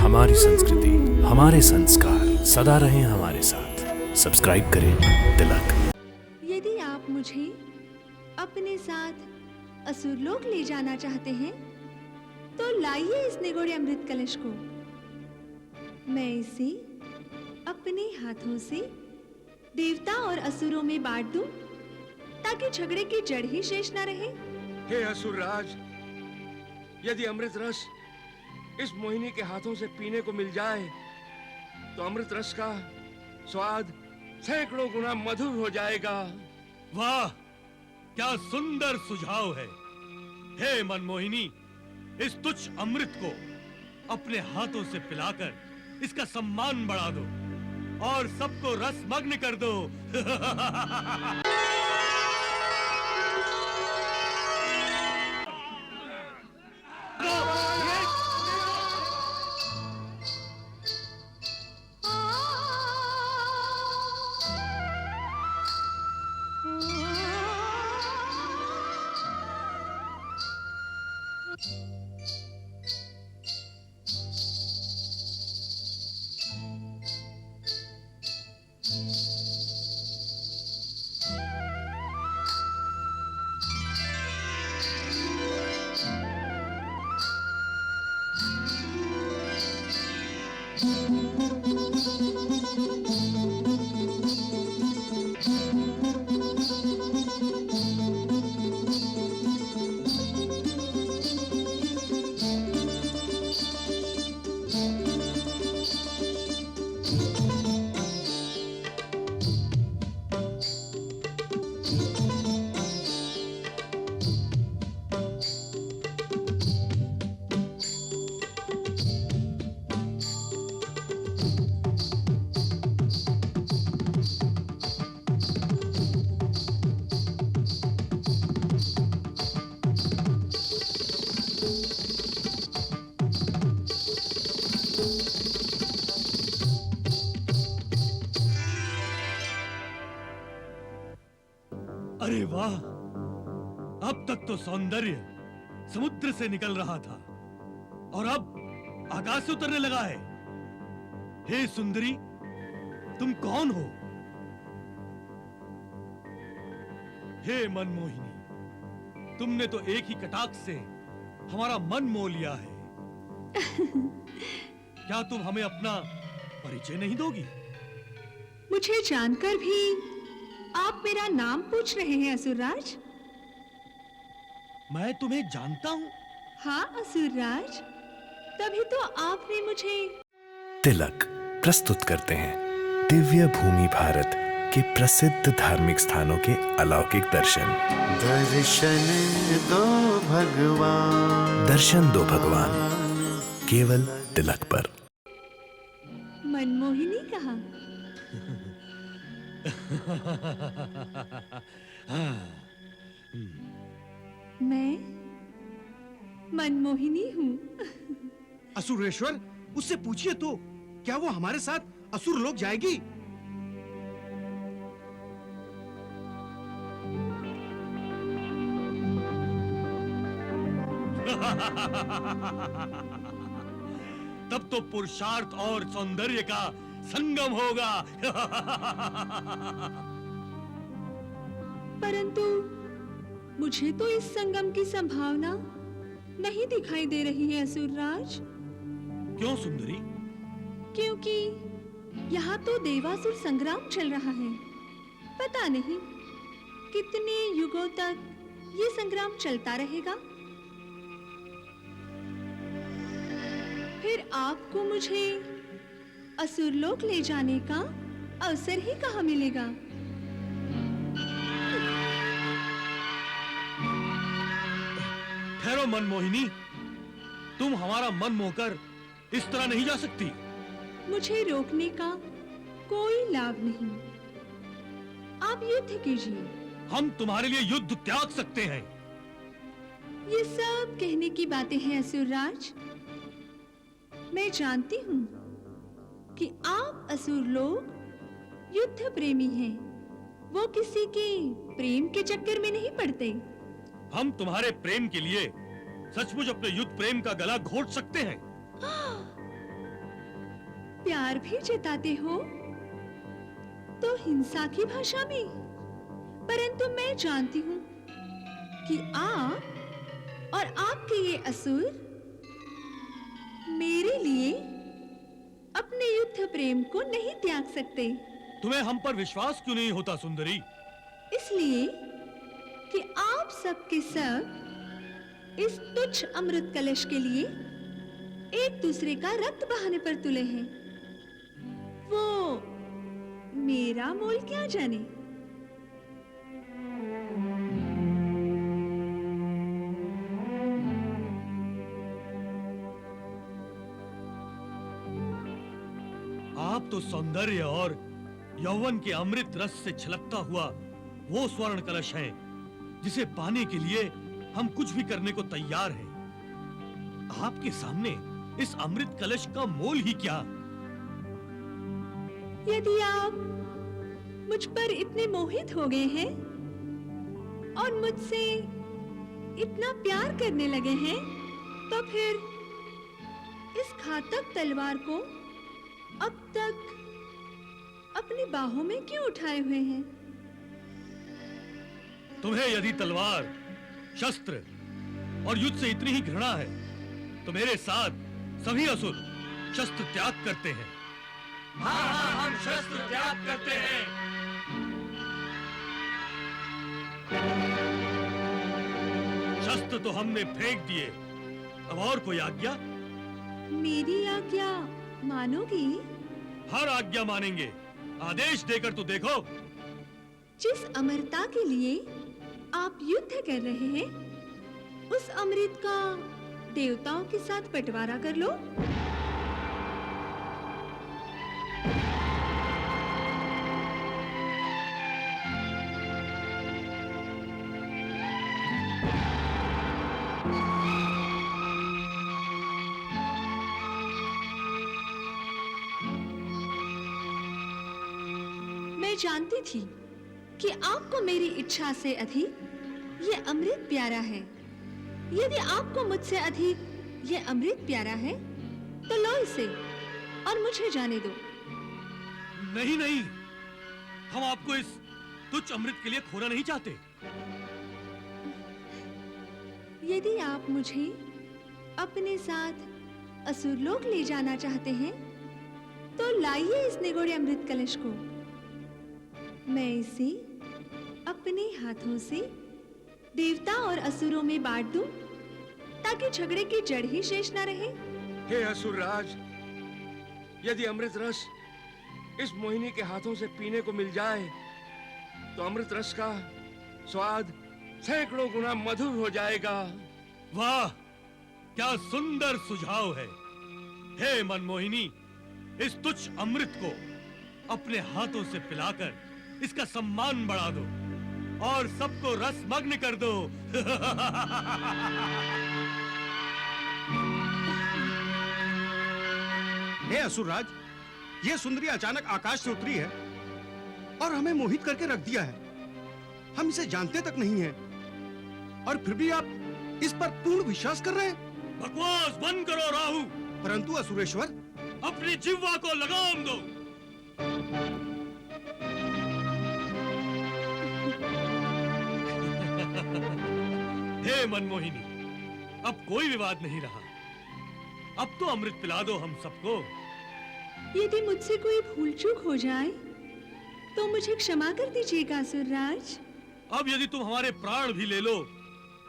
हमारी संस्कृति, हमारे संस्कार सदा रहें हमारे साथ। सब्सक्राइब करें तिलक। यदि आप मुझे अपने साथ असुरलोक ले जाना चाहते हैं तो लाइए इस निगोड़े अमृत कलश को। मैं इसे अपने हाथों से देवता और असुरों में बांट दूं ताकि झगड़े की जड़ ही शेष न रहे। हे असुरराज, यदि अमृत रस इस मोहिनी के हाथों से पीने को मिल जाए तो अमृत रस का स्वाद सैकड़ों गुना मधुर हो जाएगा। वाह, क्या सुंदर सुझाव है। हे मनमोहिनी, इस तुच्छ अमृत को अपने हाथों से पिलाकर इसका सम्मान बढ़ा दो और सबको रसमग्न कर दो। अरे वाह, अब तक तो सौंदर्य समुद्र से निकल रहा था और अब आकाश से उतरने लगा है। हे सुंदरी, तुम कौन हो? हे मनमोहिनी, तुमने तो एक ही कटाक्ष से हमारा मन मोह लिया है। क्या तुम हमें अपना परिचय नहीं दोगी? मुझे जानकर भी आप मेरा नाम पूछ रहे हैं असुरराज? मैं तुम्हें जानता हूं। हाँ असुरराज, तभी तो आपने मुझे। तिलक प्रस्तुत करते हैं दिव्य भूमि भारत के प्रसिद्ध धार्मिक स्थानों के अलौकिक दर्शन। दर्शन दो भगवान, दर्शन दो भगवान, केवल तिलक पर। मनमोहिनी कहाँ? मैं मनमोहिनी हूँ। असुरेश्वर, उससे पूछिए तो, क्या वो हमारे साथ असुर लोग जाएगी? तब तो पुरुषार्थ और सौंदर्य का संगम होगा। परंतु मुझे तो इस संगम की संभावना नहीं दिखाई दे रही है असुरराज। क्यों सुंदरी? क्योंकि यहाँ तो देवासुर संग्राम चल रहा है। पता नहीं कितने युगों तक ये संग्राम चलता रहेगा। फिर आपको मुझे असुरलोक ले जाने का अवसर ही कहाँ मिलेगा? ठहरो मनमोहिनी, तुम हमारा मन मोहकर इस तरह नहीं जा सकती। मुझे रोकने का कोई लाभ नहीं। आप युद्ध कीजिए। हम तुम्हारे लिए युद्ध त्याग सकते हैं। ये सब कहने की बातें हैं असुरराज। मैं जानती हूँ कि आप असुर लोग युद्ध प्रेमी हैं। वो किसी के प्रेम के चक्कर में नहीं पड़ते। हम तुम्हारे प्रेम के लिए सचमुच अपने युद्ध प्रेम का गला घोट सकते हैं। प्यार भी जताते हो तो हिंसा की भाषा में, परंतु मैं जानती हूं कि आप और आपके ये असुर मेरे लिए अपने युद्ध प्रेम को नहीं त्याग सकते। तुम्हें हम पर विश्वास क्यों नहीं होता सुंदरी? इसलिए कि आप सब के सब इस तुच्छ अमृत कलश के लिए एक दूसरे का रक्त बहाने पर तुले हैं। वो मेरा मोल क्या जाने। आप तो सौंदर्य और यौवन के अमृत रस से छलकता हुआ वो स्वर्ण कलश हैं जिसे पाने के लिए हम कुछ भी करने को तैयार हैं। आपके सामने इस अमृत कलश का मोल ही क्या? यदि आप मुझ पर इतने मोहित हो गए हैं और मुझसे इतना प्यार करने लगे हैं, तो फिर इस घातक तलवार को अब तक अपनी बाहों में क्यों उठाए हुए हैं? तुम्हें यदि तलवार, शस्त्र और युद्ध से इतनी ही घृणा है तो मेरे साथ सभी असुर शस्त्र त्याग करते हैं। हाँ हाँ, हम शस्त्र त्याग करते हैं। शस्त्र तो हमने फेंक दिए, अब और कोई आज्ञा? मेरी आज्ञा मानोगी? हर आज्ञा मानेंगे। आदेश देकर तो देखो। जिस अमरता के लिए आप युद्ध कर रहे हैं, उस अमृत का देवताओं के साथ बंटवारा कर लो। मैं जानती थी कि आपको मेरी इच्छा से अधिक ये अमृत प्यारा है। यदि आपको मुझसे अधिक ये अमृत प्यारा है तो लो इसे और मुझे जाने दो। नहीं नहीं, हम आपको इस तुच्छ अमृत के लिए खोना नहीं चाहते। यदि आप मुझे अपने साथ असुरलोक ले जाना चाहते हैं तो लाइए इस निगोड़े अमृत कलश को। मैं इसे अपने हाथों से देवता और असुरों में बांट दूं, ताकि झगड़े की जड़ ही शेष न रहे। हे असुरराज, यदि अमृत रस इस मोहिनी के हाथों से पीने को मिल जाए तो अमृत रस का स्वाद सैकड़ों गुना मधुर हो जाएगा। वाह, क्या सुंदर सुझाव है। हे मनमोहिनी, इस तुच्छ अमृत को अपने हाथों से पिलाकर इसका सम्मान बढ़ा दो और सबको रसमग्न कर दो। हे असुरराज, ये सुंदरी अचानक आकाश से उतरी है और हमें मोहित करके रख दिया है। हम इसे जानते तक नहीं हैं और फिर भी आप इस पर पूर्ण विश्वास कर रहे हैं। बकवास बंद करो राहु। परंतु असुरेश्वर, अपनी जिह्वा को लगाम दो। हे मनमोहिनी, अब कोई विवाद नहीं रहा। अब तो अमृत पिला दो हम सबको। यदि मुझसे कोई भूल चूक हो जाए तो मुझे क्षमा कर दीजिएगा असुरराज। अब यदि तुम हमारे प्राण भी ले लो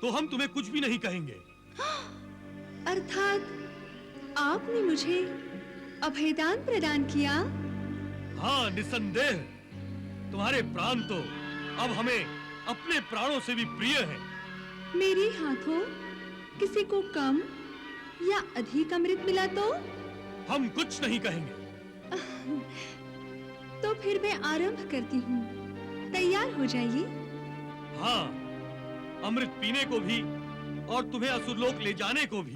तो हम तुम्हें कुछ भी नहीं कहेंगे। अर्थात आपने मुझे अभयदान प्रदान किया? हाँ, निसंदेह। तुम्हारे प्राण तो अब हमें अपने प्राणों से भी प्रिय हैं। मेरे हाथों किसी को कम या अधिक अमृत मिला तो? हम कुछ नहीं कहेंगे। तो फिर मैं आरंभ करती हूँ। तैयार हो जाइए। हाँ, अमृत पीने को भी और तुम्हें असुरलोक ले जाने को भी।